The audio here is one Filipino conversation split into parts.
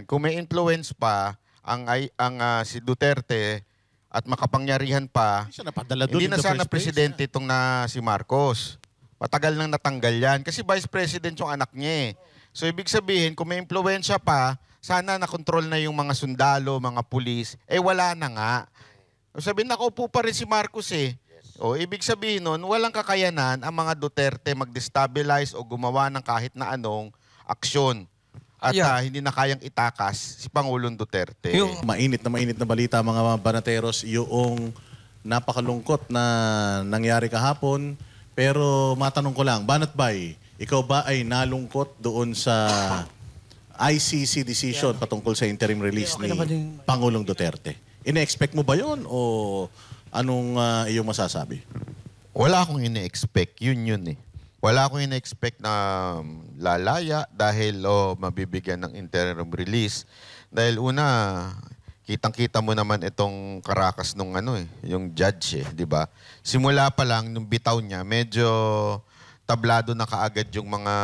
Kung may influence pa si Duterte at makapangyarihan pa, Siya napadala doon hindi in na the sana first place. presidente itong na si Marcos. Matagal nang natanggal yan. Kasi vice president yung anak niya eh. So ibig sabihin, kung may influensya pa, sana nakontrol na yung mga sundalo, mga pulis. Eh wala na nga. Sabihin, nakaupo pa rin si Marcos eh. O ibig sabihin nun, walang kakayanan ang mga Duterte mag-destabilize o gumawa ng kahit na anong aksyon. At hindi na kayang itakas si Pangulong Duterte. Yung mainit na balita mga banateros, yung napakalungkot na nangyari kahapon. Pero matanong ko lang, Banat Bay, ikaw ba ay nalungkot doon sa ICC decision patungkol sa interim release ni Pangulong Duterte? Ine-expect mo ba yon o anong iyong masasabi? Wala akong ine-expect. Yun eh. Wala akong ine-expect na lalaya dahil mabibigyan ng interim release. Dahil una, kitang-kita mo naman itong karakas nung yung judge eh, di ba? Simula pa lang nung bitaw niya, medyo tablado na kaagad yung mga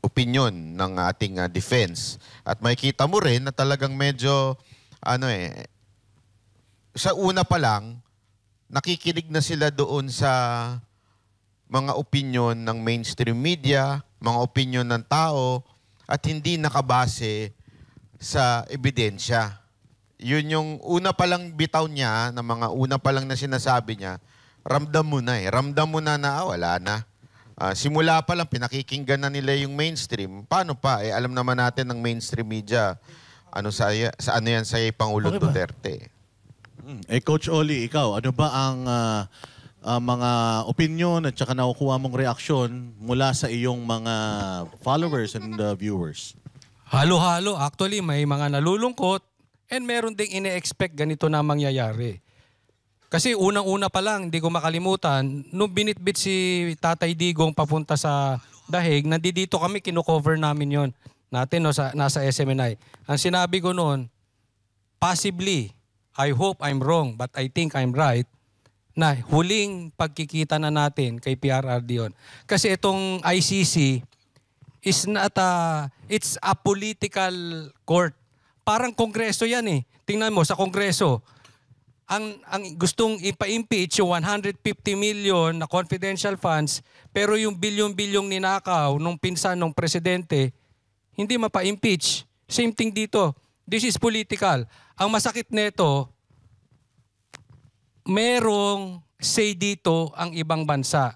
opinion ng ating defense. At makikita mo rin na talagang medyo sa una pa lang nakikinig na sila doon sa mga opinion ng mainstream media, mga opinion ng tao, at hindi nakabase sa ebidensya. Yun yung una pa lang bitaw niya, na mga una pa lang na sinasabi niya, ramdam mo na eh. Ramdam mo na wala na. Simula pa lang, pinakikinggan na nila yung mainstream. Paano pa? Alam naman natin ng mainstream media, ano yan sa Pangulong Duterte. Coach Oli, ikaw, ano ba ang mga opinion at saka nakukuha mong reaksyon mula sa iyong mga followers and viewers? Halo-halo. Actually, may mga nalulungkot and meron ding ine-expect ganito na mangyayari. Kasi unang-una pa lang, hindi ko makalimutan, nung binitbit si Tatay Digong papunta sa Dahig, nandito kami, kino-cover namin yon natin nasa SMNI. Ang sinabi ko noon, possibly, I hope I'm wrong, but I think I'm right, na huling pagkikita na natin kay PRRD yun. Kasi itong ICC is not it's a political court. Parang kongreso yan eh. Tingnan mo, sa kongreso, ang gustong ipa-impeach yung 150 million na confidential funds, pero yung bilyon-bilyong ninakaw nung pinsan ng presidente, hindi mapa-impeach. Same thing dito. This is political. Ang masakit nito, merong say dito ang ibang bansa.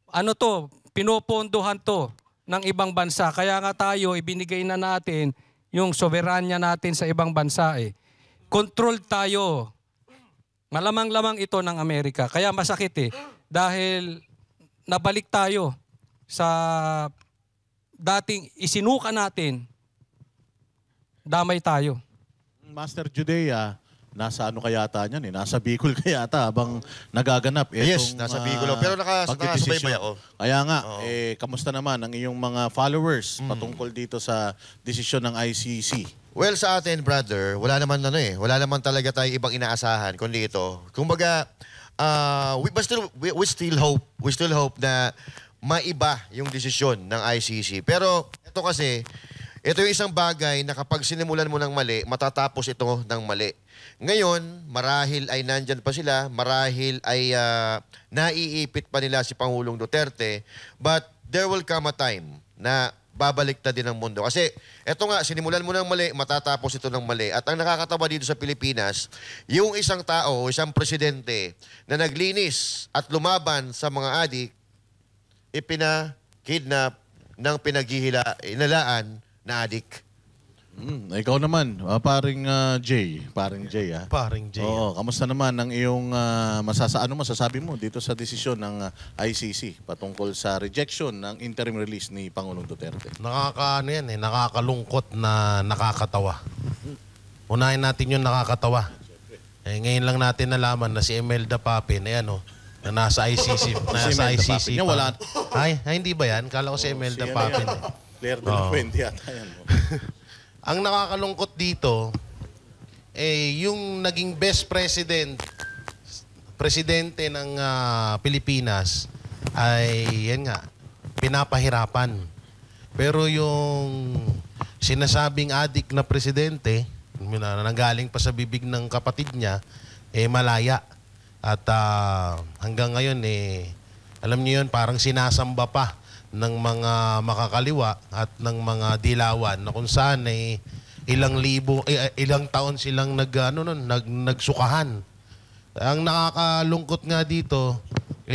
Ano to? Pinopondohan to ng ibang bansa. Kaya nga tayo, ibinigay na natin yung soberanya natin sa ibang bansa eh. Control tayo. Malamang-lamang ito ng Amerika. Kaya masakit eh. Dahil nabalik tayo sa dating isinuka natin, damay tayo. Master Judea, nasa ano kayata niyan eh? Nasa Bicol kayata habang nagaganap. Yes, nasa Bicol. Pero nakasubaybay ako. Kaya nga, kamusta naman ang iyong mga followers patungkol dito sa desisyon ng ICC? Well, sa atin, brother, wala naman wala naman talaga tayo ibang inaasahan kundi ito. Kumbaga, we still hope na maiba yung desisyon ng ICC. Pero ito kasi, ito yung isang bagay na kapag sinimulan mo ng mali, matatapos ito ng mali. Ngayon, marahil ay nandyan pa sila, marahil ay naiipit pa nila si Pangulong Duterte, but there will come a time na babalik na din ang mundo. Kasi eto nga, sinimulan mo ng mali, matatapos ito ng mali. At ang nakakatawa dito sa Pilipinas, yung isang tao, isang presidente na naglinis at lumaban sa mga adik, ipina-kidnap ng pinaghihilaan na adik. Ikaw naman, paring Jay. Paring Jay, ha? Paring Jay. Oo, kamusta naman ang iyong ano masasabi mo dito sa desisyon ng ICC patungkol sa rejection ng interim release ni Pangulong Duterte? Nakakalungkot na nakakatawa. Unahin natin yung nakakatawa. Ngayon lang natin nalaman na si Imelda Papin, na nasa ICC. Nasa ICC pa. Ay, hindi ba yan? Kala ko si Imelda Papin. Claire de la Fuente yata yan. Ang nakakalungkot dito, yung naging best presidente ng Pilipinas ay, yan nga, pinapahirapan. Pero yung sinasabing adik na presidente, na nanggaling pa sa bibig ng kapatid niya, malaya. At hanggang ngayon, alam niyo yun, parang sinasamba pa ng mga makakaliwa at ng mga dilawan na kung saan ilang taon silang nagsukahan. Ang nakakalungkot nga dito,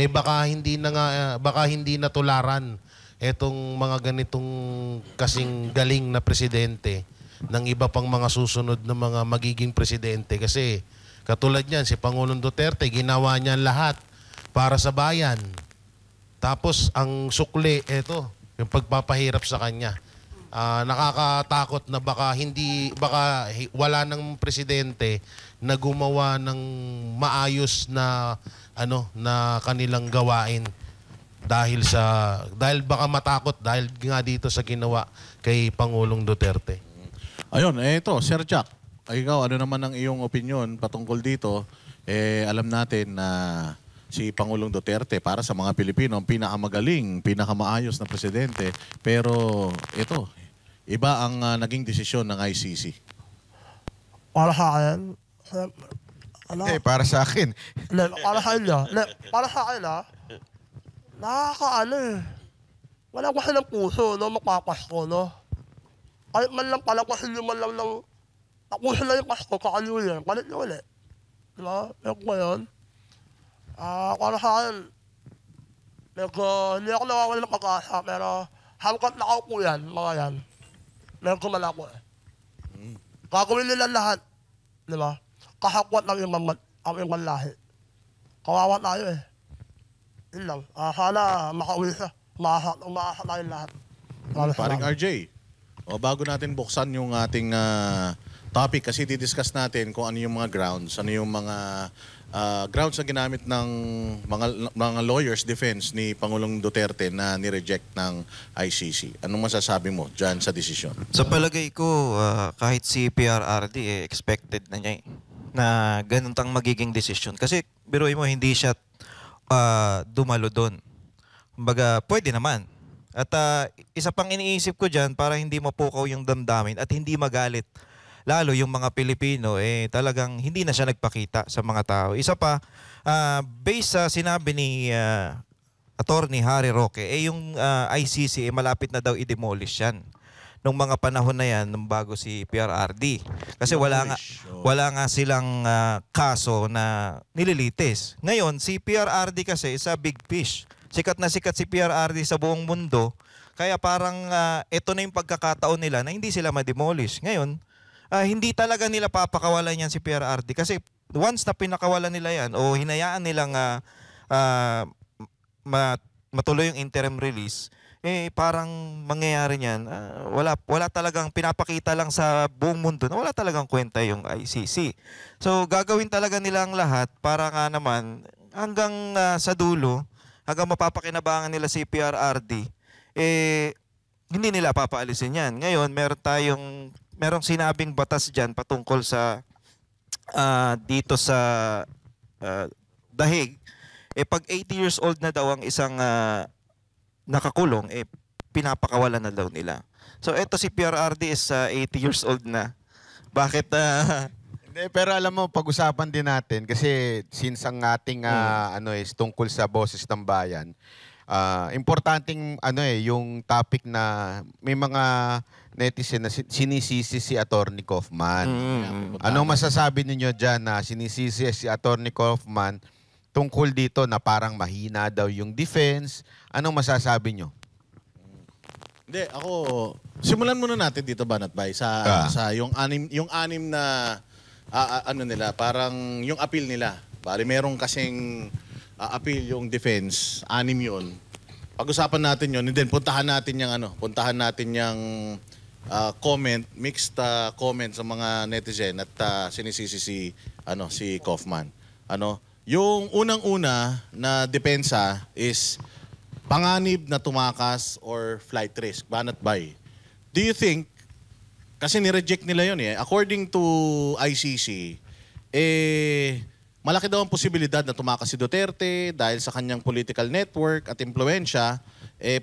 baka hindi natularan etong mga ganitong kasing galing na presidente ng iba pang mga susunod na mga magiging presidente. Kasi katulad niyan, si Pangulong Duterte, ginawa niya lahat para sa bayan. Tapos ang sukli, yung pagpapahirap sa kanya. Nakakatakot na baka wala ng presidente na gumawa ng maayos na na kanilang gawain dahil baka matakot dahil nga dito sa ginawa kay Pangulong Duterte. Ayun, ito, Sir Jack. Ikaw, ano naman ang iyong opinion patungkol dito? Alam natin na si Pangulong Duterte para sa mga Pilipino ang pinakamagaling, pinakamaayos na presidente. Pero ito, iba ang naging desisyon ng ICC. Para sa akin, Para sa akin. para sa inyo, para sa akin wala kasi ng puso, makapasko, Kahit man lang pala kasi man lang nakuha na yung Pasko, kakaliw yan, palit nyo ulit. Diba? Pero ko yun, para sa akin, hindi ako nawawala ng pag-asa, pero hanggat nakaupo yan, mga yan, medyo malako Gagawin nila lahat, diba? Kahakwat ng ang ibang lahi. Kawawa tayo Yun lang. Sana makauwi siya. Umaasa tayo lahat. Paring RJ, bago natin buksan yung ating topic, kasi didiscuss natin kung ano yung mga grounds, ano yung mga grounds na ginamit ng mga lawyers defense ni Pangulong Duterte na nireject ng ICC. Anong masasabi mo dyan sa desisyon? Sa palagay ko, kahit si PRRD, expected na niya na ganun tang magiging desisyon. Kasi biruin mo, hindi siya dumalo doon. Kumbaga, pwede naman. At isa pang iniisip ko dyan para hindi mapukaw yung damdamin at hindi magalit lalo yung mga Pilipino, talagang hindi na siya nagpakita sa mga tao. Isa pa, based sa sinabi ni Attorney Harry Roque, yung ICC, malapit na daw i-demolish yan. Nung mga panahon na yan, nung bago si PRRD. Kasi wala nga silang kaso na nililitis. Ngayon, si PRRD kasi is a big fish. Sikat na sikat si PRRD sa buong mundo. Kaya parang ito na yung pagkakataon nila na hindi sila ma-demolish. Ngayon, hindi talaga nila papakawalan yan si PRRD. Kasi once na pinakawalan nila yan o hinayaan nilang matuloy yung interim release, parang mangyayari niyan. Wala talagang pinapakita lang sa buong mundo na wala talagang kwenta yung ICC. So gagawin talaga nila ang lahat para nga naman hanggang sa dulo, hanggang mapapakinabangan nila si PRRD, hindi nila papaalisin yan. Ngayon, merong sinabing batas dyan patungkol sa dito sa dahig. Pag 80 years old na daw ang isang nakakulong, pinapakawalan na daw nila. So eto si PRRD is 80 years old na. Bakit? Hindi, pero alam mo, pag-usapan din natin kasi since ang ating is tungkol sa boses ng bayan, importanteng yung topic na may mga netizen na sinisisi si Attorney Kaufman. Anong masasabi ninyo dyan na sinisisi si Attorney Kaufman tungkol dito na parang mahina daw yung defense? Anong masasabi nyo? Hindi, ako, simulan muna natin dito, Banat Bay, sa yung anim na nila, parang yung appeal nila. Bali, merong kasing appeal yung defense, 6 yun. Pag-usapan natin yun, and then puntahan natin yung mixed comment sa mga netizen at sinisisi si Kaufman. Yung unang-una na depensa is panganib na tumakas or flight risk. Banat Bay, do you think, kasi nireject nila yun according to ICC, malaki daw ang posibilidad na tumakas si Duterte dahil sa kanyang political network at impluensya,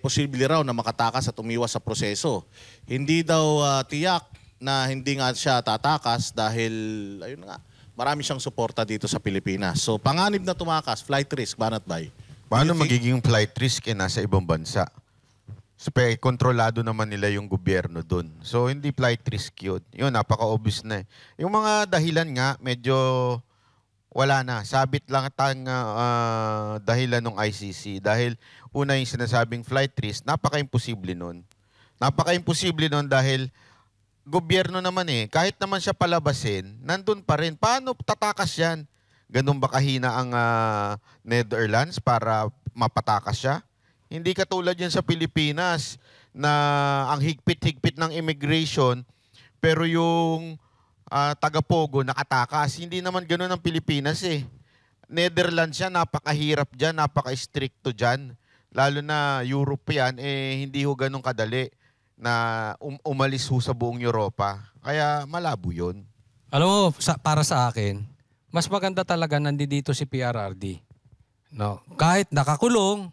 posible raw na makatakas at umiwas sa proseso. Hindi daw tiyak na hindi nga siya tatakas dahil, ayun nga, marami siyang suporta dito sa Pilipinas. So, panganib na tumakas, flight risk, Banat Bay. Paano magiging flight risk nasa ibang bansa? Kontrolado naman nila yung gobyerno doon. So, hindi flight risk yun. Yun, napaka-obvious na eh. Yung mga dahilan nga, medyo wala na. Sabit lang tang dahilan ng ICC. Dahil una yung sinasabing flight risk, napaka-imposible nun. Napaka-imposible nun dahil gobyerno naman eh. Kahit naman siya palabasin, nandun pa rin. Paano tatakas yan? Ganun ba kahina ang Netherlands para mapatakas siya? Hindi katulad yan sa Pilipinas na ang higpit-higpit ng immigration pero yung taga-Pogo nakatakas. Hindi naman ganun ang Pilipinas eh. Netherlands yan, napakahirap dyan, napaka-stricto dyan. Lalo na Europe yan, hindi ho ganun kadali na umalis ho sa buong Europa. Kaya malabo yun. Alam mo, para sa akin, mas maganda talaga nandito si PRRD. No? Kahit nakakulong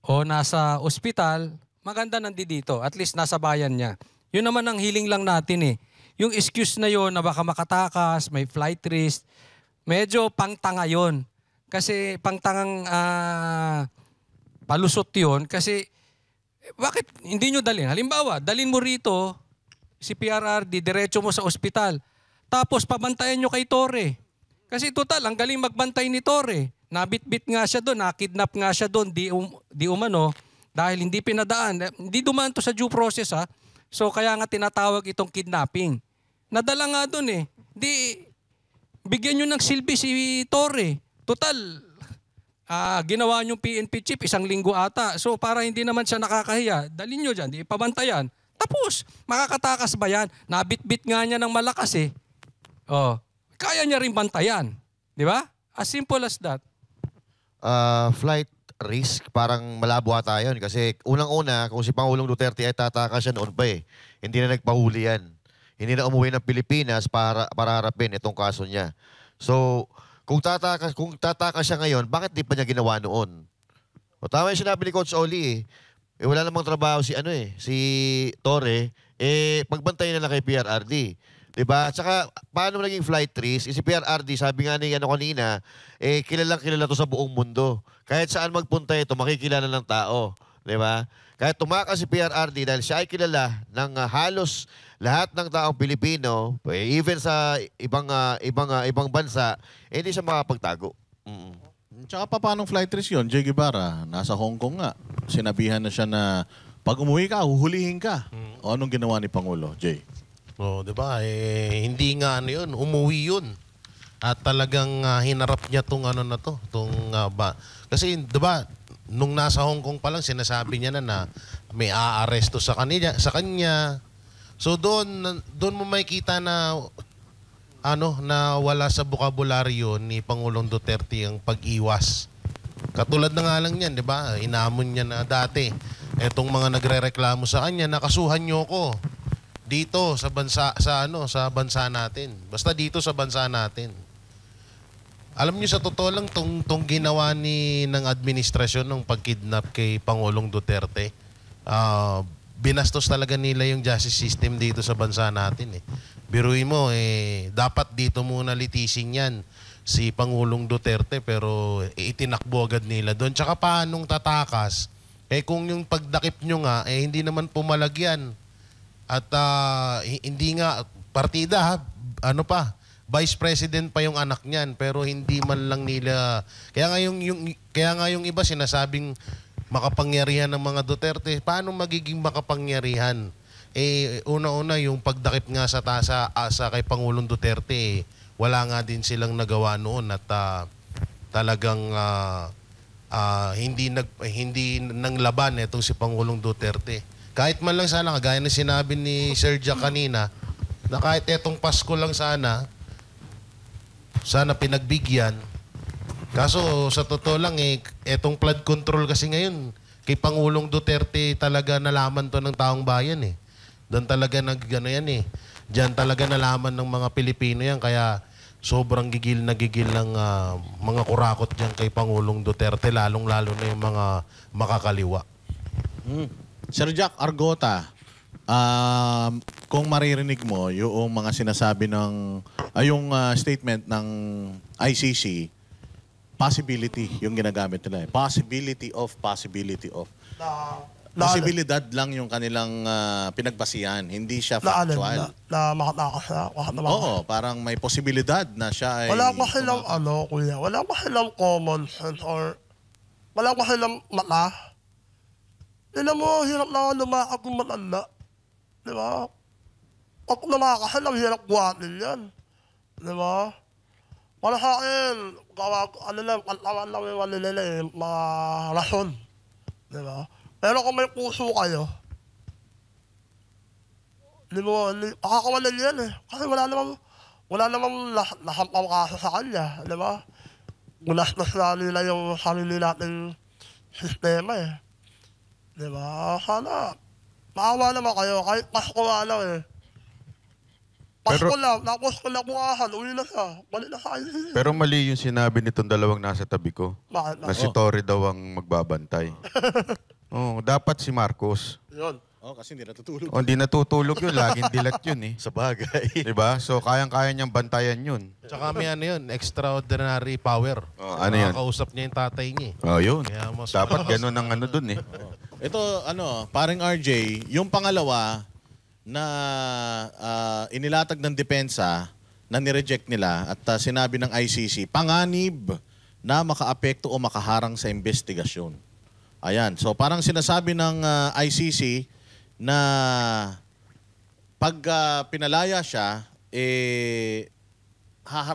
o nasa ospital, maganda nandito. At least nasa bayan niya. Yun naman ang hiling lang natin eh. Yung excuse na yon na baka makatakas, may flight risk, medyo pangtanga yun. Kasi pangtangang palusot yun. Kasi bakit hindi nyo dalhin? Halimbawa, dalhin mo rito si PRRD, diretso mo sa ospital. Tapos pabantayan nyo kay Torre. Kasi total, ang galing magbantay ni Torre. Nabitbit nga siya doon, nakidnap nga siya doon, di umano, dahil hindi pinadaan. Hindi dumaan to sa due process ha. So kaya nga tinatawag itong kidnapping. Nadala nga doon eh. Di, bigyan nyo ng silbi si Torre. Total, ginawa nyo PNP chief, 1 linggo ata. So para hindi naman siya nakakahiya, dalhin nyo dyan, di pabantayan. Tapos, makakatakas ba yan? Nabitbit nga niya ng malakas eh. Oh. Kaya niya rin bantayan. Di ba? As simple as that. Flight risk, parang malabo ata yun. Kasi unang-una, kung si Pangulong Duterte ay tatakas siya noon pa eh. Hindi na nagpahuli yan. Hindi na umuwi ng Pilipinas para harapin itong kaso niya. So, kung tatakas siya ngayon, bakit di pa niya ginawa noon? O tama yung sinabi ni Coach Oli eh. Wala namang trabaho si si Torre, pagbantayan na lang kay PRRD. Diba? At saka, paano naging flight risk? Si PRRD, sabi nga ni kanina, kilala to sa buong mundo. Kahit saan magpunta ito, makikilala ng tao. Diba? Kahit tumakas si PRRD dahil siya ay kilala ng halos lahat ng taong Pilipino, even sa ibang bansa, hindi siya makapagtago. Tsaka paano flight risk yun? Jay Guevara, nasa Hong Kong nga. Sinabihan na siya na pag umuwi ka, huhulihin ka. O anong ginawa ni Pangulo, Jay? Oh, 'di ba? Hindi nga yun, umuwi yun. At talagang hinarap niya tong na to, kasi 'di ba, nung nasa Hong Kong pa lang sinasabi niya na may aaresto sa kanya. So doon mo makikita na na wala sa bokabularyo ni Pangulong Duterte ang pag-iwas. Katulad na nga lang niyan, 'di ba? Inamon niya na dati etong mga nagrereklamo sa kanya, nakasuhan niyo ko. Dito sa bansa sa bansa natin. Basta dito sa bansa natin. Alam niyo sa totoo lang tong ginawa ng administrasyon ng pagkidnap kay Pangulong Duterte. Binastos talaga nila yung justice system dito sa bansa natin eh. Biruin mo dapat dito muna litisin yan si Pangulong Duterte pero itinakbo agad nila doon. Tsaka paanong tatakas? Kung yung pagdakip nyo nga hindi naman pumalagyan. At hindi nga partida, Vice President pa yung anak niyan pero hindi man lang nila. Kaya nga yung iba sinasabing makapangyarihan ng mga Duterte. Paano magiging makapangyarihan? Una-una yung pagdakip nga sa kay Pangulong Duterte, wala nga din silang nagawa noon at talagang hindi nang laban itong si Pangulong Duterte. Kahit man lang sana, kagaya na sinabi ni Sir Jack kanina, na kahit etong Pasko lang sana pinagbigyan. Kaso sa totoo lang etong flood control kasi ngayon, kay Pangulong Duterte talaga nalaman to ng taong bayan eh. Doon talaga Diyan talaga nalaman ng mga Pilipino yan, kaya sobrang gigil ng mga kurakot diyan kay Pangulong Duterte, lalong-lalo na yung mga makakaliwa. Sir Jack Argota, kung maririnig mo yung mga sinasabi ng, yung statement ng ICC, possibility yung ginagamit nila. Possibility of. Posibilidad lang yung kanilang pinagbasihan. Hindi siya factual. Na makatakas na. Oo, parang may posibilidad na siya ay... Wala pa silang kuya. Wala pa silang common sense or wala pa silang mata. Tignan mo, hirap na lumakad kung matanda. Di ba? Pag lumakas lang, hirap buhatin yan. Di ba? Para sa akin, kantawan lang yung nila mga rason. Di ba? Pero kung may puso kayo, makakawalan yan eh. Kasi wala namang nasampang kaso sa kanya, di ba? Gunastos na nila yung sarili nating sistema eh. Di ba? Sana, maawa naman kayo, kahit Pasko nga lang eh. Pasko lang, tapos kinabukasan, uwi na siya, balik na sa akin. Pero mali yung sinabi nitong dalawang nasa tabi ko. Bakit? Na si Tory daw ang magbabantay. Dapat si Marcos. Yun. Kasi hindi natutulog. Hindi natutulog yun. Laging dilat yun eh. Sa bagay. Diba? So, kayang-kaya niyang bantayan yun. Tsaka may extraordinary power. Ano yan? Nakakausap niya yung tatay niya. Yun. Kaya Dapat ganun ang dun eh. Ito, paring RJ, yung pangalawa na inilatag ng depensa na nireject nila at sinabi ng ICC, panganib na makaapekto o makaharang sa investigasyon. Ayan. So parang sinasabi ng ICC na pag pinalaya siya,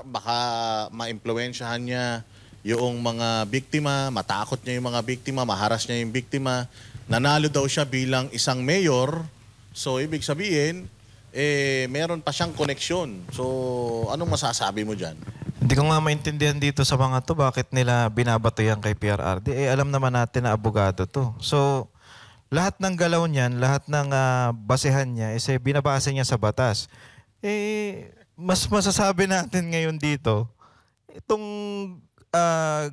baka ma-impluwensyahan niya yung mga biktima, matakot niya yung mga biktima, maharas niya yung biktima. Nanalo daw siya bilang isang mayor. So ibig sabihin, meron pa siyang koneksyon. So anong masasabi mo dyan? Hindi ko nga maintindihan dito sa mga to bakit nila binabato yan kay PRRD. Alam naman natin na abogado to. So, lahat ng galaw niyan, lahat ng basehan niya, binabase niya sa batas. Mas masasabi natin ngayon dito, itong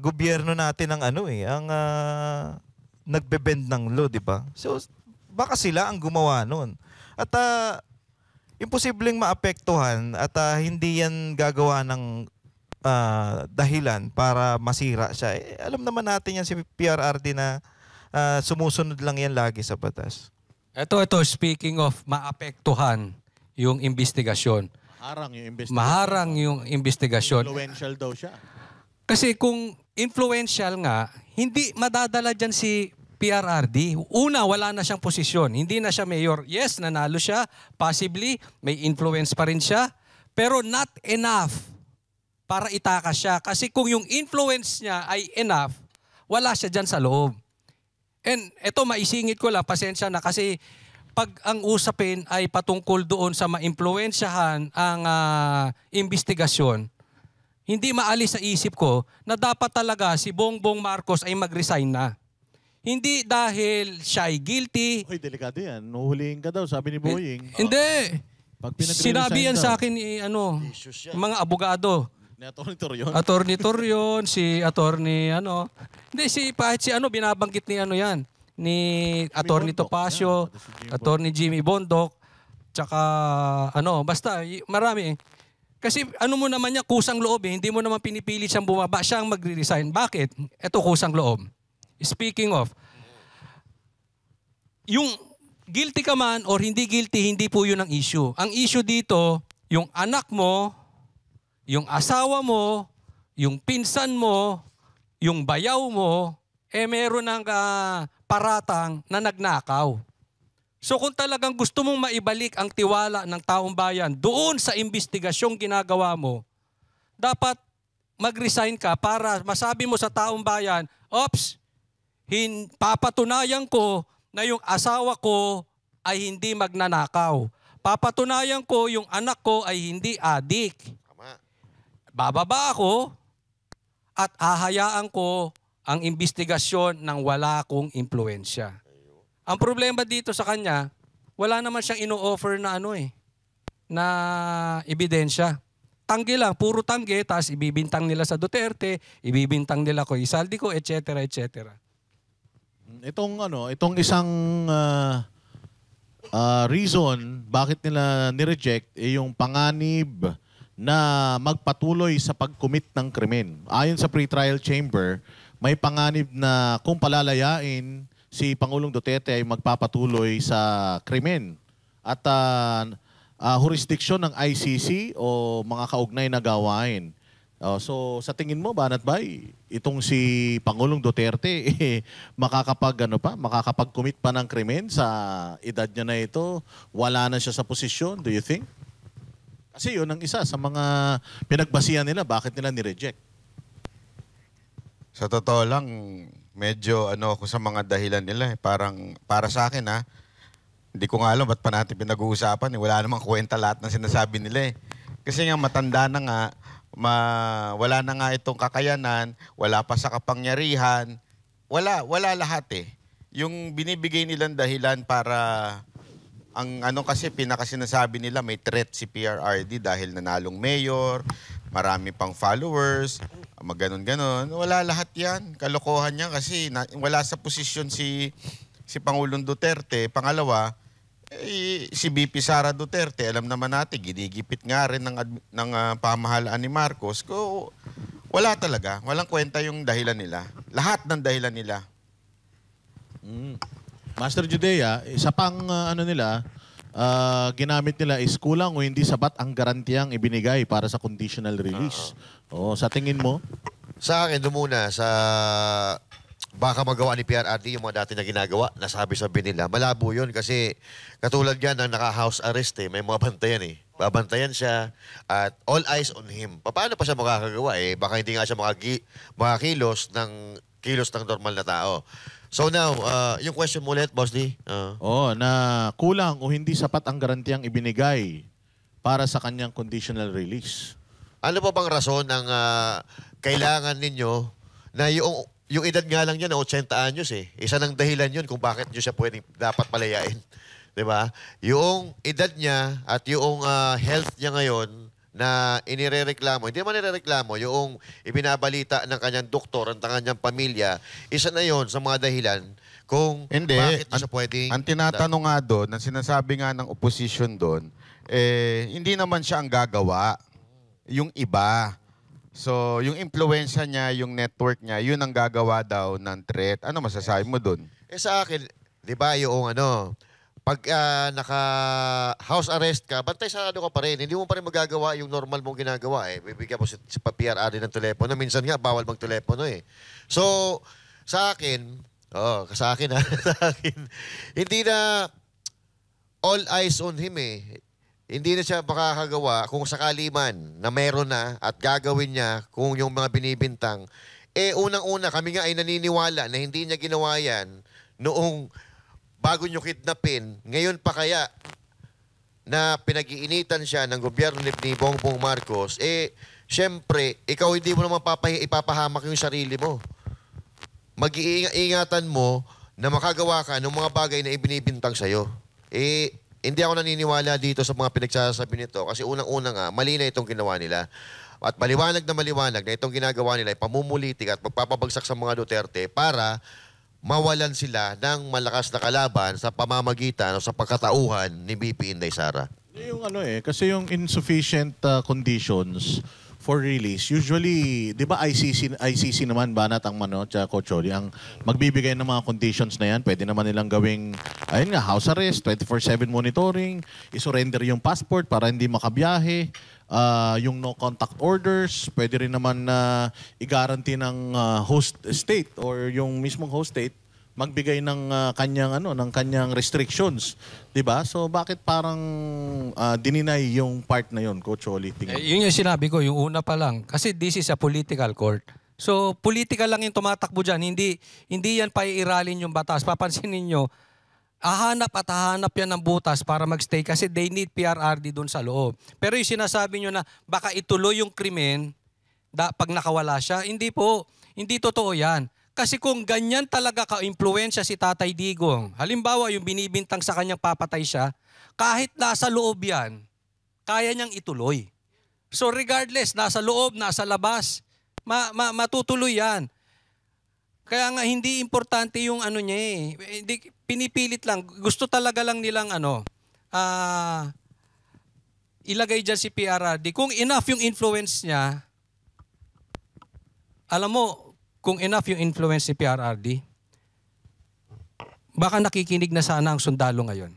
gobyerno natin ang ang nagbebend ng law, di ba? So, baka sila ang gumawa nun. At imposibleng maapektuhan at hindi yan gagawa ng dahilan para masira siya. Alam naman natin yan si PRRD na sumusunod lang yan lagi sa batas. Ito, speaking of maapektuhan yung investigasyon. Maharang yung investigasyon. Influential daw siya. Kasi kung influential nga, hindi madadala dyan si PRRD. Una, wala na siyang posisyon. Hindi na siya mayor. Yes, nanalo siya. Possibly, may influence pa rin siya. Pero not enough para itakas siya. Kasi kung yung influence niya ay enough, wala siya dyan sa loob. And eto, maisingit ko lang, pasensya na, kasi pag ang usapin ay patungkol doon sa maimpluwensyahan ang investigasyon, hindi maalis sa isip ko na dapat talaga si Bongbong Marcos ay mag-resign na. Hindi dahil siya ay guilty. Hoy, delikado yan. Nuhulihin ka daw, sabi ni Boying. Hindi. Sinabi yan sa akin mga abogado. Ni Atty. Torion. Atty. Torion, si Atty. Hindi, kahit si binabanggit ni yan. Ni Atty. Topacio, Atty. Jimmy Bondoc, tsaka basta marami. Kasi mo naman niya, kusang loob hindi mo naman pinipilit siyang bumaba, siyang magre-resign. Bakit? Ito kusang loob. Speaking of, yung guilty ka man or hindi guilty, hindi po yun ang issue. Ang issue dito, yung anak mo, yung asawa mo, yung pinsan mo, yung bayaw mo, meron ng paratang na nagnakaw. So kung talagang gusto mong maibalik ang tiwala ng taong bayan doon sa investigasyong ginagawa mo, dapat mag-resign ka para masabi mo sa taong bayan, ops, papatunayan ko na yung asawa ko ay hindi magnanakaw. Papatunayan ko yung anak ko ay hindi adik. Bababa ako at hahayaan ko ang investigasyon ng wala akong impluensya. Ang problema dito sa kanya, wala naman siyang ino-offer na na ebidensya. Tanggi lang, puro tanggi, tapos ibibintang nila sa Duterte, ibibintang nila ko Isaldi ko, etc., etc. Itong isang reason bakit nila nireject yung panganib na magpatuloy sa pag-commit ng krimen. Ayon sa pre-trial chamber, may panganib na kung palalayain si Pangulong Duterte ay magpapatuloy sa krimen. At jurisdiction ng ICC o mga kaugnay na gawain. So sa tingin mo, Banat Bay, itong si Pangulong Duterte makakapag-commit pa ng krimen sa edad niya na ito, wala na siya sa posisyon, do you think? Kasi yun ang isa sa mga pinagbasihan nila, bakit nila ni-reject. Sa totoo lang, medyo ako sa mga dahilan nila. Parang para sa akin hindi ko nga alam ba't pa natin pinag-uusapan. Wala namang kwenta lahat ng sinasabi nila. Kasi nga matanda na nga, wala na nga itong kakayanan, wala pa sa kapangyarihan, wala lahat Yung binibigay nilang dahilan para, kasi pinakasinasabi nila may threat si PRRD dahil nanalong mayor, marami pang followers, maganon-ganon. Wala lahat yan. Kalokohan yan kasi wala sa posisyon si Pangulong Duterte. Pangalawa, si VP Sara Duterte, alam naman natin, ginigipit nga rin ng pamahalaan ni Marcos. Wala talaga. Walang kwenta yung dahilan nila. Lahat ng dahilan nila. Master Judea, isa pang ginamit nila is kulang o hindi sapat ang garantiyang ibinigay para sa conditional release. Sa tingin mo? Sa akin, doon muna sa baka magawa ni PRRD yung mga dati na ginagawa, nasabi-sabi nila. Malabo yun kasi katulad yan ng naka-house arrest may mga bantayan Babantayan siya at all eyes on him. Paano pa siya makakagawa Baka hindi nga siya makakilos ng normal na tao. So now, yung question mo ulit, Boss D. Na kulang o hindi sapat ang garantiyang ibinigay para sa kanyang conditional release. Ano pa bang rason ang kailangan ninyo na yung edad nga lang niya na 80 anyos Isa ng dahilan yun kung bakit niyo siya dapat palayain. Diba? Yung edad niya at yung health niya ngayon na inirereklamo, hindi naman inirereklamo, yung ibinabalita ng kanyang doktor, ng kanyang pamilya, isa na yon sa mga dahilan kung bakit siya pwedeng... Ang tinatanong nga doon, ang sinasabi nga ng opposition doon, hindi naman siya ang gagawa, yung iba. So, yung influensya niya, yung network niya, yun ang gagawa daw ng threat. Ano masasabi mo doon? Sa akin, di ba yung pag naka-house arrest ka, bantay sarado ka pa rin. Hindi mo pa rin magagawa yung normal mong ginagawa Bibigyan mo si PRRD ng telepono. Minsan nga, bawal mag-telepono So, sa akin, sa akin hindi na all eyes on him Hindi na siya makakagawa kung sakali man na meron na at gagawin niya kung yung mga binibintang. Unang-una, kami nga ay naniniwala na hindi niya ginawa yan noong bago nyo kidnapin, ngayon pa kaya na pinag-iinitan siya ng gobyerno ni Bongbong Marcos, syempre, ikaw hindi mo naman ipapahamak yung sarili mo. Mag-iingatan mo na makagawa ka ng mga bagay na ibinibintang sa'yo. Hindi ako naniniwala dito sa mga pinagsasabi nito kasi unang-una nga, mali na itong ginawa nila. At maliwanag na itong ginagawa nila ay pamumulitik at magpapabagsak sa mga Duterte para mawalan sila ng malakas na kalaban sa pamamagitan o sa pagkatauhan ni BP Inday Sara. Yung kasi yung insufficient conditions for release, usually, di ba ICC naman, Banat ang tsaka Coach Oli, ang magbibigay ng mga conditions na yan, pwede naman nilang gawing, house arrest, 24/7 monitoring, isurrender yung passport para hindi makabiyahe, yung no contact orders, pwede rin naman na i-guarantee ng host state or yung mismong host state magbigay ng kanyang restrictions, 'di ba? So bakit parang dininay yung part na yon, Coach Oli? Yun yung sinabi ko, yung una pa lang, kasi this is a political court. So political lang yung tumatakbo diyan, hindi yan paiiralin yung batas. Papansinin niyo, hahanap yan ng butas para magstay kasi they need PRRD doon sa loob. Pero yung sinasabi nyo na baka ituloy yung krimen pag nakawala siya, hindi po. Hindi totoo yan. Kasi kung ganyan talaga ka-impluensya si Tatay Digong, halimbawa yung binibintang sa kanyang papatay siya, kahit nasa loob yan, kaya niyang ituloy. So regardless, nasa loob, nasa labas, matutuloy yan. Kaya nga hindi importante yung ano niya eh. Hindi, pinipilit lang. Gusto talaga lang nilang ilagay dyan si PRRD. Kung enough yung influence niya, alam mo, kung enough yung influence ni PRRD, baka nakikinig na sana ang sundalo ngayon.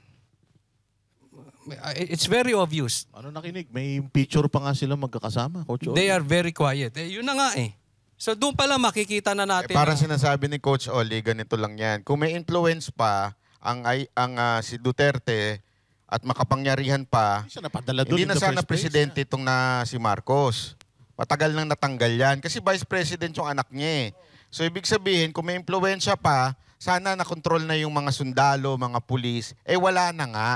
It's very obvious. Ano nakinig? May picture pa nga sila magkakasama, Coach Oli. They are very quiet. Yun na nga eh. So doon pala makikita na natin. Parang sinasabi ni Coach Oli, ganito lang yan. Kung may influence pa si Duterte at makapangyarihan pa, Hindi siya napadala doon hindi in na the sana first place, presidente itong na si Marcos. Matagal nang natanggal yan. Kasi vice president yung anak niya eh. So ibig sabihin, kung may influensya pa, sana nakontrol na yung mga sundalo, mga pulis. Wala na nga.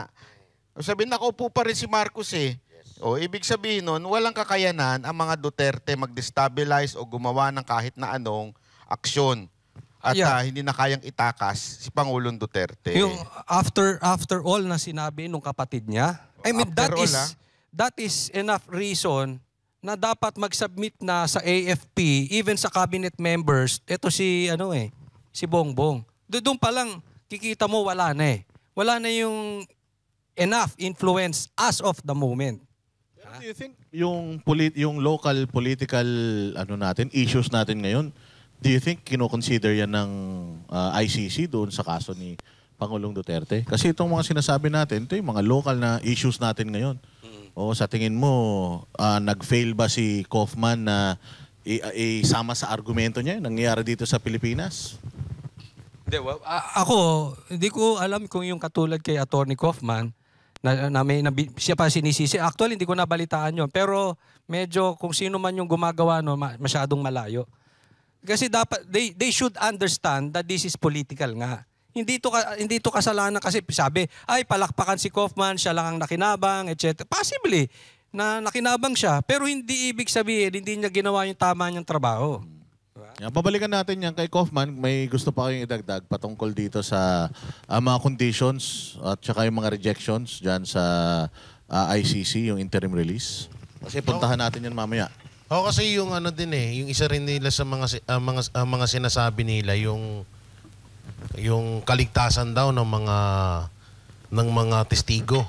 Sabihin, nakaupo pa rin si Marcos eh. O, ibig sabihin nun, walang kakayanan ang mga Duterte mag-destabilize o gumawa ng kahit na anong aksyon. At hindi na kayang itakas si Pangulong Duterte. Yung after all na sinabi nung kapatid niya, I mean, that is enough reason na dapat mag-submit na sa AFP, even sa cabinet members, ito si Bongbong. Doon pa lang, kikita mo wala na eh. Wala na yung enough influence as of the moment. Do you think yung local political issues natin ngayon, do you think kino-consider yan ng ICC doon sa kaso ni Pangulong Duterte? Kasi itong mga sinasabi natin, ito yung mga local na issues natin ngayon. O sa tingin mo, nag-fail ba si Kaufman na isama sa argumento niya yung nangyayari dito sa Pilipinas? Ako, hindi ko alam kung yung katulad kay Attorney Kaufman, siya pa sinisisi. Actually, hindi ko nabalitaan yon. Pero medyo kung sino man yung gumagawa, masyadong malayo. Kasi dapat, they should understand that this is political nga. Hindi to kasalanan kasi sabi, palakpakan si Kaufman, siya lang ang nakinabang, etc. Possibly, na nakinabang siya. Pero hindi ibig sabihin, hindi niya ginawa yung tama niyang trabaho. Yan, pabalikan natin yan kay Kaufman. May gusto pa kayong idagdag patungkol dito sa mga conditions at saka yung mga rejections dyan sa ICC, yung interim release. Kasi puntahan natin yan mamaya. Kasi yung yung isa rin nila sa mga sinasabi nila, yung kaligtasan daw ng mga testigo,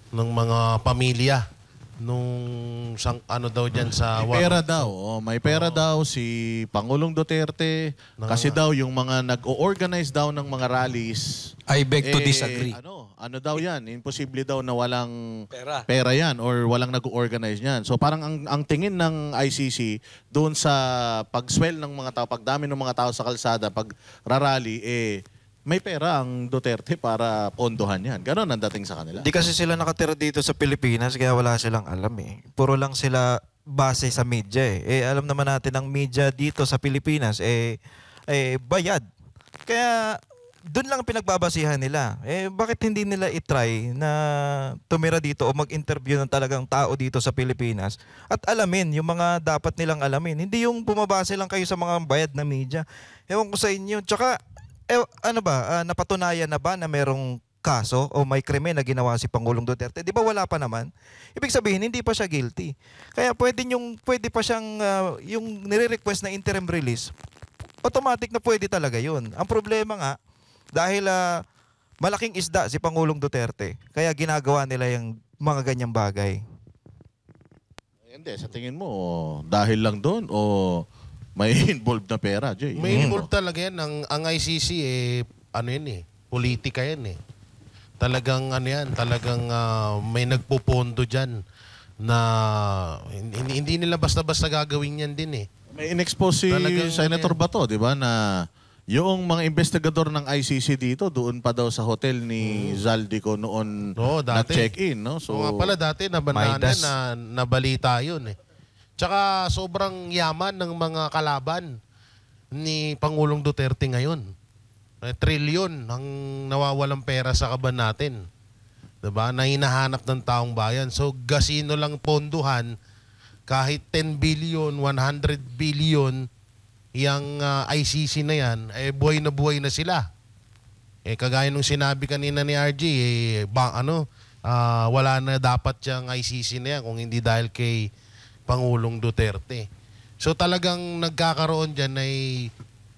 ng mga pamilya nung daw diyan sa may pera daw. May pera daw si Pangulong Duterte kasi daw yung mga nag-o-organize daw ng mga rallies. I beg to disagree. Ano daw yan? Imposible daw na walang pera yan or walang nag-o-organize yan. So parang ang tingin ng ICC doon sa pag-swell ng mga tao, pagdami ng mga tao sa kalsada, pag rarally, may pera ang Duterte para pondohan yan. Ganon ang dating sa kanila. Di kasi sila nakatira dito sa Pilipinas kaya wala silang alam eh. Puro lang sila base sa media eh. Alam naman natin ang media dito sa Pilipinas bayad. Kaya doon lang pinagbabasihan nila. Bakit hindi nila itry na tumira dito o mag-interview ng talagang tao dito sa Pilipinas at alamin yung mga dapat nilang alamin. Hindi yung bumabase lang kayo sa mga bayad na media. Ewan ko sa inyo. Tsaka napatunayan na ba na merong kaso o may krimen na ginawa si Pangulong Duterte? Di ba wala pa naman? Ibig sabihin, hindi pa siya guilty. Kaya pwede pa siyang, yung nire-request na interim release, automatic na pwede talaga yun. Ang problema nga, dahil malaking isda si Pangulong Duterte, kaya ginagawa nila yung mga ganyang bagay. Hindi, sa tingin mo, dahil lang doon o may involved na pera, Jay? May involved talaga yan. Ang ICC, politika yan eh. Talagang may nagpupondo dyan na hindi nila basta-basta gagawin yan din eh. May in-expose si Senator Bato, di ba, na yung mga investigador ng ICC dito, doon pa daw sa hotel ni Zaldico noon nag-check-in. No? So, pala dati nabalita yun eh. Tsaka sobrang yaman ng mga kalaban ni Pangulong Duterte ngayon. Trilyon ang nawawalang pera sa kaban natin. Diba? Na hinahanap ng taong bayan. So gasino lang ponduhan, kahit 10 billion, 100 billion, yung ICC na yan, buhay na sila. Kagaya nung sinabi kanina ni RG, wala na dapat yung ICC na yan kung hindi dahil kay Pangulong Duterte. So talagang nagkakaroon dyan ay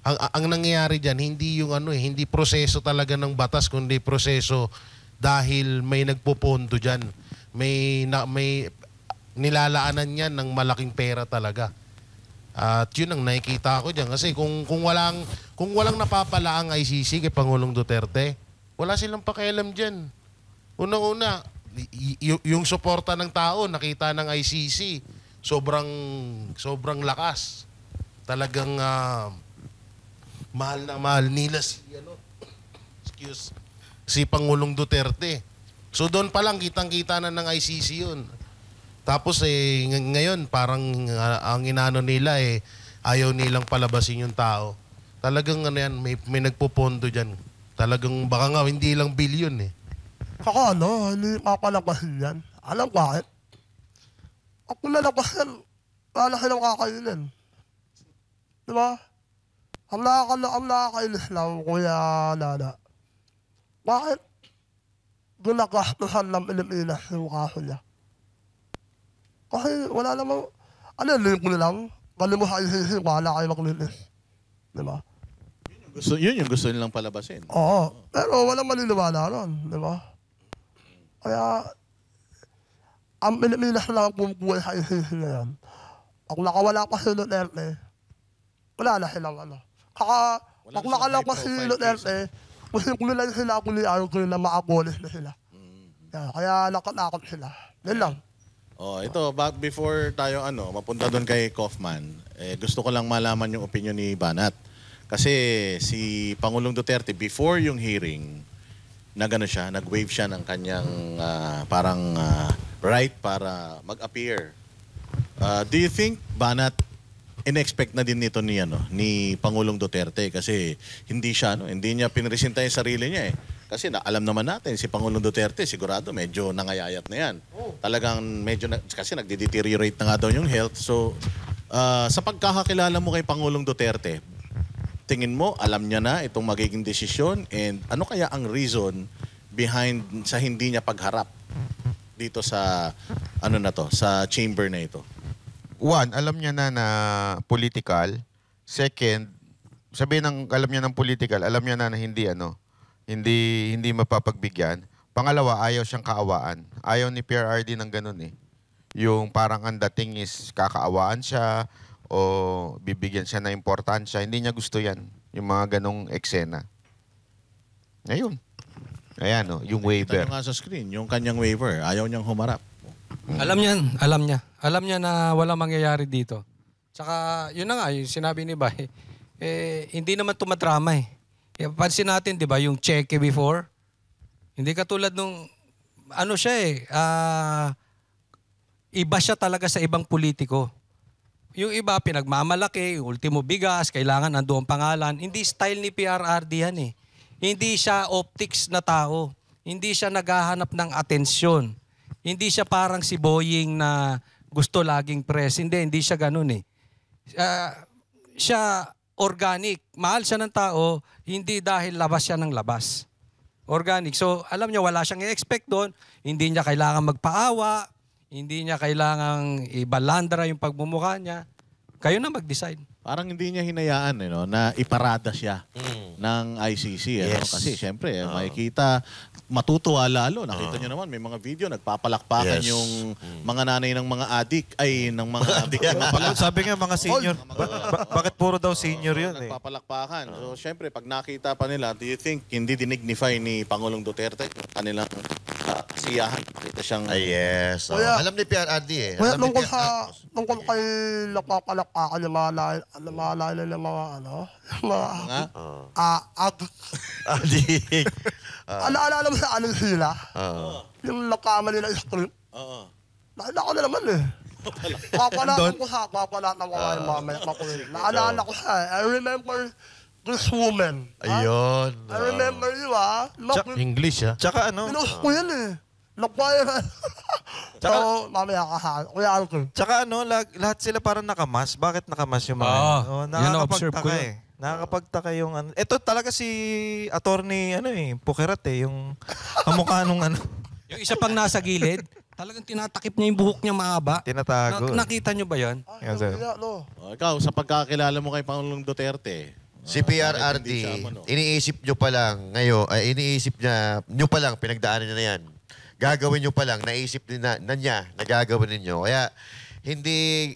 ang nangyayari diyan hindi yung hindi proseso talaga ng batas kundi proseso dahil may nagpopondo diyan. May nilalaanan niyan ng malaking pera talaga. At yun ang nakikita ko diyan kasi kung walang napapala ang ICC kay Pangulong Duterte, wala silang pakialam diyan. Una-una, yung suporta ng tao nakita ng ICC, sobrang lakas. Talagang mahal na mahal nila si Pangulong Duterte. So doon pa lang kitang-kita na ng ICC yun. Tapos ngayon parang ang inano nila ayaw nilang palabasin yung tao. Talagang yan, may nagpopondo diyan. Talagang baka nga hindi lang bilyon Saka hindi papalabasin yan. Alam bakit? Ako nalabasin, wala silang kakainin. Di ba? Ang nakakainis lang, Kuya Nana. Bakit? Ginagastusan ng Pilipinas yung kaso niya. Kasi wala namang, link mo lang, galing mo sa ICC, wala kayo maglinis. Di ba? Yun yung gusto nilang palabasin. Oo, pero walang maniniwala ron, di ba? Kaya, ang Pilipinas lang ang pumupuhay sa ICC na yan. Pag nakawala pa si Duterte, wala na silang pag nakalaw pa si Duterte, posible lang sila kulian ko na ma-abolish na sila. Kaya nakatakot sila. Yan lang. Ito, before tayo mapunta doon kay Kaufman, gusto ko lang malaman yung opinion ni Banat. Kasi si Pangulong Duterte, before yung hearing, nag-wave siya ng kanyang right para mag-appear. Do you think, Banat, in-expect na din nito ni Pangulong Duterte kasi hindi niya pinresenta yung sarili niya Kasi alam naman natin, si Pangulong Duterte, sigurado medyo nangayayat na yan. Talagang medyo, kasi nagde-deteriorate na nga daw yung health. So, sa pagkakakilala mo kay Pangulong Duterte, tingin mo, alam niya na itong magiging desisyon and ano kaya ang reason behind sa hindi niya pagharap dito sa, sa chamber na ito? One, alam niya na political. Second, alam niya ng political, alam niya na hindi mapapagbigyan. Pangalawa, ayaw siyang kaawaan. Ayaw ni PRRD ng ganun Yung parang ang dating is kakaawaan siya o bibigyan siya ng importansya. Hindi niya gusto yan. Yung mga ganong eksena. Ngayon. Ayan yung waiver. Kita nyo nga sa screen, yung kanyang waiver. Ayaw niyang humarap. Alam niya. Alam niya na walang mangyayari dito. Tsaka, yun na nga, yung sinabi ni Bay, hindi naman tumadrama Pansin natin, di ba, yung cheque before, hindi katulad nung, iba siya talaga sa ibang politiko. Yung iba, pinagmamalaki, ultimo bigas, kailangan nandoon pangalan. Hindi style ni PRRD yan Hindi siya optics na tao. Hindi siya naghahanap ng atensyon. Hindi siya parang si Boying na gusto laging press. Hindi siya ganun Siya organic. Mahal siya ng tao, hindi dahil labas siya ng labas. Organic. So, alam niya, wala siyang i-expect doon. Hindi niya kailangan magpaawa. Hindi niya kailangang ibalandra yung pagmumukha niya. Kayo na mag-decide. Parang hindi niya hinayaan na iparada siya ng ICC. Yes. Kasi siyempre, makikita, matutuwa lalo. Nakita niyo naman, may mga video, nagpapalakpakan Yes. yung mga nanay ng mga adik, ng mga adik. Sabi nga mga senior, bakit puro daw senior yun Nagpapalakpakan. So, siyempre, pag nakita pa nila, do you think hindi dinignify ni Pangulong Duterte kanilang kasiyahan? Kita siyang... Yes. Kuya, alam ni PRRD Kaya Alam ni tungkol kay napapalakpakan ng mga lain ng mga Adik. Alala mo sa sila? Yung nakamali na script? Naalala ko na naman Papalatan ko kayo mamaya. Naalala ko siya I remember this woman. Ayun. I remember you English Tsaka Pinost ko yan Nagpaya So, mamaya Kuya Alcon. Tsaka lahat sila parang nakamas. Bakit nakamas yung mga yun na-observe ko nakakapagtaka Nakakapagtaka yung Ito talaga si attorney Pukerat yung kamukha nung Yung isa pang nasa gilid, talagang tinatakip niya yung buhok niya mahaba. Tinatago. Nakita niyo ba yan? Yan, sir. Ikaw, sa pagkakilala mo kay Pangulong Duterte, Si PRRD, iniisip nyo pa lang ngayon, nyo pa lang, pinagdaanan nyo na yan. Gagawin nyo pa lang, naisip na niya na gagawin ninyo. Kaya, hindi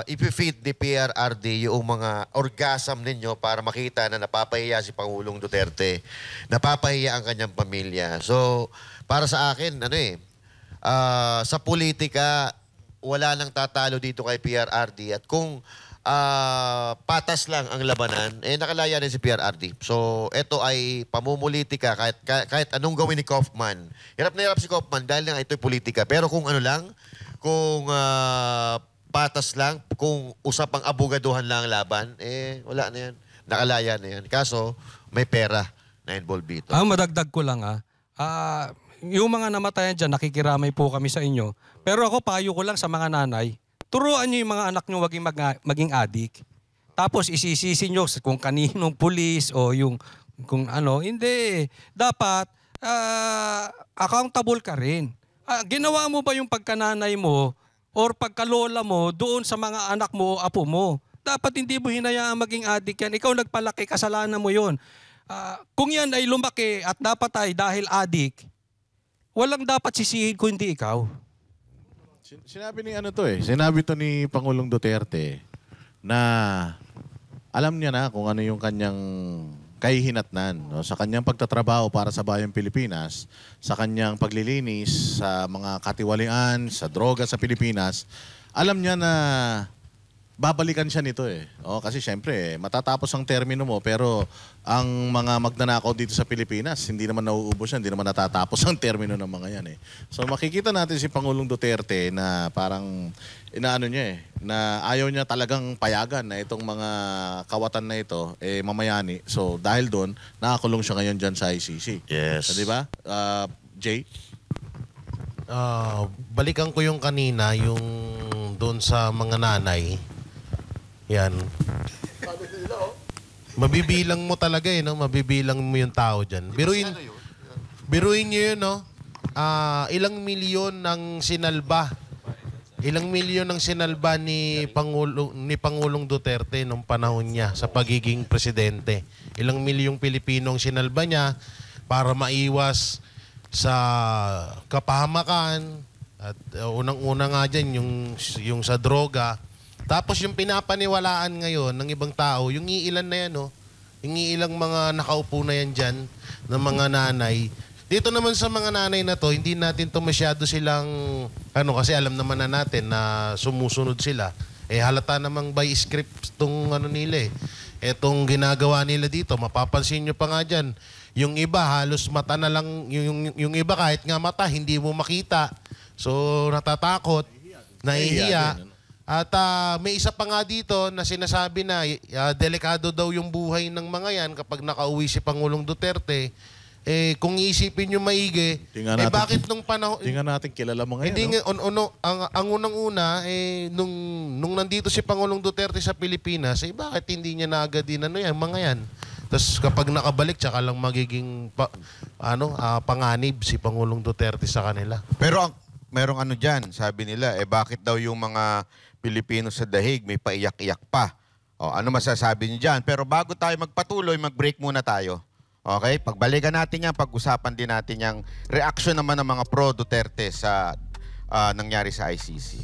ipifeed ni PRRD yung mga orgasm ninyo para makita na napapahiya si Pangulong Duterte. Napapahiya ang kanyang pamilya. So, para sa akin, sa politika, wala nang tatalo dito kay PRRD. At kung patas lang ang labanan, nakalaya rin si PRRD. So, ito ay pamumulitika kahit anong gawin ni Kaufman. Hirap na hirap si Kaufman dahil nga ito'y politika. Pero kung ano lang, kung patas lang, kung usapang abogaduhan lang ang laban, wala na yan. Nakalaya na yan. Kaso, may pera na involved dito. Madagdag ko lang yung mga namatayan dyan, nakikiramay po kami sa inyo. Pero ako, payo ko lang sa mga nanay, turuan nyo yung mga anak nyo maging adik. Tapos isisisi nyo kung kaninong pulis o yung kung ano. Hindi. Dapat, accountable ka rin. Ginawa mo ba yung pagkananay mo or pagkalola mo doon sa mga anak mo o apo mo? Dapat hindi mo hinayaan maging adik yan. Ikaw nagpalaki, kasalanan mo yun. Kung yan ay lumaki at dapat ay dahil adik, walang dapat sisihin kung hindi ikaw. Sinabi Sinabi to ni Pangulong Duterte na alam niya na kung ano yung kanyang kahihinatnan, no? Sa kanyang pagtatrabaho para sa bayang Pilipinas, sa kanyang paglilinis sa mga katiwalian, sa droga sa Pilipinas, alam niya na babalikan siya nito kasi syempre, matatapos ang termino mo pero ang mga magnanakaw dito sa Pilipinas, hindi naman nauubos yan, hindi naman natatapos ang termino ng mga yan So makikita natin si Pangulong Duterte na parang inaano niya na ayaw niya talagang payagan na itong mga kawatan na ito mamayani. So dahil doon, nakakulong siya ngayon dyan sa ICC. Yes. So, di ba? Jay? Balikan ko yung kanina, yung doon sa mga nanay. Yan. Mabibilang mo talaga no? Mabibilang mo yung tao dyan. Biruin nyo yun, no? Ilang milyon ang sinalba. Ilang milyon ang sinalba ni Pangulong Duterte nung panahon niya sa pagiging presidente. Ilang milyong Pilipino ang sinalba niya para maiwas sa kapahamakan at unang-una nga dyan yung sa droga. Tapos yung pinapaniwalaan ngayon ng ibang tao, yung iilan na yan, yung iilang mga nakaupo na yan dyan, ng mga nanay. Dito naman sa mga nanay na to, hindi natin to masyado silang, kasi alam naman na natin na sumusunod sila. Halata namang by script itong nila Etong ginagawa nila dito, mapapansin nyo pa nga dyan, yung iba halos mata na lang, yung iba kahit nga mata, hindi mo makita. So natatakot, nahihiya. At may isa pa nga dito na sinasabi na delikado daw yung buhay ng mga yan kapag nakauwi si Pangulong Duterte. Kung iisipin nyo maigi, bakit nung panahon... Hindi nga natin kilala mga yan. Ang unang-una, nung nandito si Pangulong Duterte sa Pilipinas, bakit hindi niya na agad din mga yan? Tapos kapag nakabalik, tsaka lang magiging panganib si Pangulong Duterte sa kanila. Pero merong dyan, sabi nila, bakit daw yung mga Pilipino sa dahig may paiyak-iyak pa? Ano masasabi niyo dyan? Pero bago tayo magpatuloy, mag-break muna tayo. Okay? Pagbalikan natin yan, pag-usapan din natin yung reaction naman ng mga pro-Duterte sa nangyari sa ICC.